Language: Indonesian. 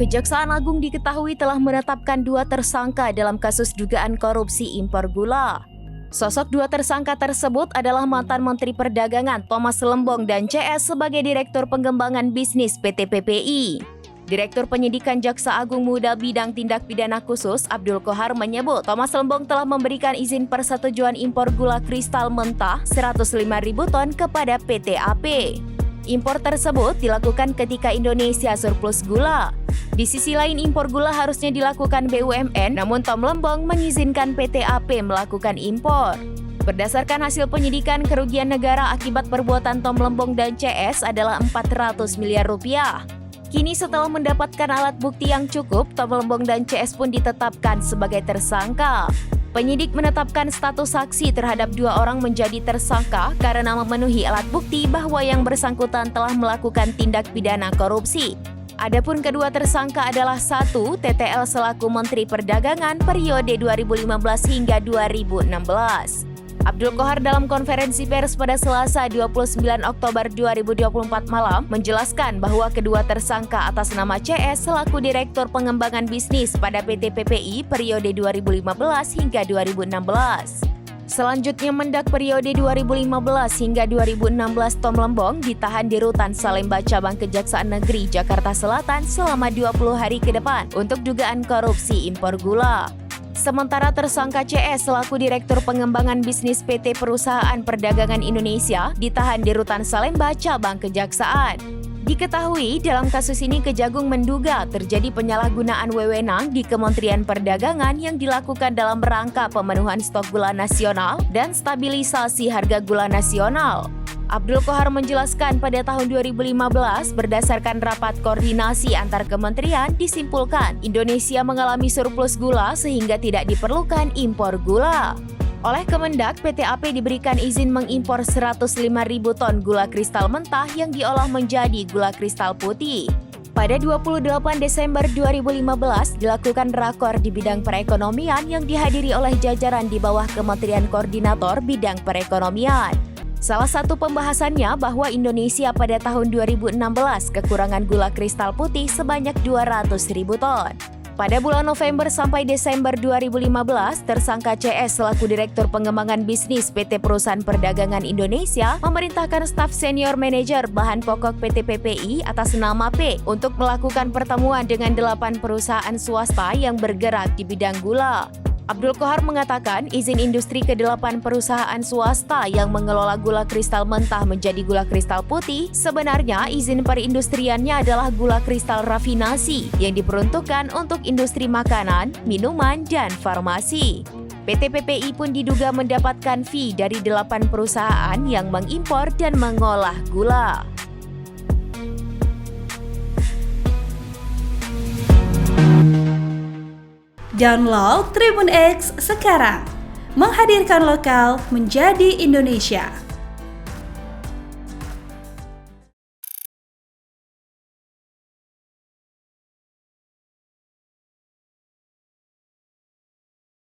Kejaksaan Agung diketahui telah menetapkan 2 tersangka dalam kasus dugaan korupsi impor gula. Sosok 2 tersangka tersebut adalah mantan Menteri Perdagangan Thomas Lembong dan CS sebagai Direktur Pengembangan Bisnis PT PPI. Direktur Penyidikan Jaksa Agung Muda Bidang Tindak Pidana Khusus Abdul Qohar menyebut Thomas Lembong telah memberikan izin persetujuan impor gula kristal mentah 105.000 ton kepada PT AP. Impor tersebut dilakukan ketika Indonesia surplus gula. Di sisi lain impor gula harusnya dilakukan BUMN, namun Tom Lembong mengizinkan PT AP melakukan impor. Berdasarkan hasil penyidikan, kerugian negara akibat perbuatan Tom Lembong dan CS adalah 400 miliar rupiah. Kini setelah mendapatkan alat bukti yang cukup, Tom Lembong dan CS pun ditetapkan sebagai tersangka. Penyidik menetapkan status saksi terhadap 2 orang menjadi tersangka karena memenuhi alat bukti bahwa yang bersangkutan telah melakukan tindak pidana korupsi. Adapun kedua tersangka adalah 1. TTL selaku Menteri Perdagangan periode 2015 hingga 2016. Abdul Qohar dalam konferensi pers pada Selasa 29 Oktober 2024 malam menjelaskan bahwa kedua tersangka atas nama CS selaku Direktur Pengembangan Bisnis pada PT PPI periode 2015 hingga 2016. Selanjutnya mendak periode 2015 hingga 2016 Tom Lembong ditahan di Rutan Salemba Cabang Kejaksaan Negeri Jakarta Selatan selama 20 hari ke depan untuk dugaan korupsi impor gula. Sementara tersangka CS selaku Direktur Pengembangan Bisnis PT Perusahaan Perdagangan Indonesia ditahan di Rutan Salemba Cabang Kejaksaan. Diketahui dalam kasus ini Kejagung menduga terjadi penyalahgunaan wewenang di Kementerian Perdagangan yang dilakukan dalam rangka pemenuhan stok gula nasional dan stabilisasi harga gula nasional. Abdul Qohar menjelaskan pada tahun 2015 berdasarkan rapat koordinasi antar kementerian disimpulkan Indonesia mengalami surplus gula sehingga tidak diperlukan impor gula. Oleh Kemendak, PT AP diberikan izin mengimpor 105.000 ton gula kristal mentah yang diolah menjadi gula kristal putih. Pada 28 Desember 2015 dilakukan rakor di bidang perekonomian yang dihadiri oleh jajaran di bawah Kementerian Koordinator Bidang Perekonomian. Salah satu pembahasannya bahwa Indonesia pada tahun 2016 kekurangan gula kristal putih sebanyak 200.000 ton. Pada bulan November sampai Desember 2015, tersangka CS selaku Direktur Pengembangan Bisnis PT Perusahaan Perdagangan Indonesia memerintahkan staf senior manajer bahan pokok PT PPI atas nama P untuk melakukan pertemuan dengan 8 perusahaan swasta yang bergerak di bidang gula. Abdul Qohar mengatakan izin industri ke-8 perusahaan swasta yang mengelola gula kristal mentah menjadi gula kristal putih sebenarnya izin perindustriannya adalah gula kristal rafinasi yang diperuntukkan untuk industri makanan, minuman, dan farmasi. PT PPI pun diduga mendapatkan fee dari 8 perusahaan yang mengimpor dan mengolah gula. Download Tribun X sekarang, menghadirkan lokal menjadi Indonesia.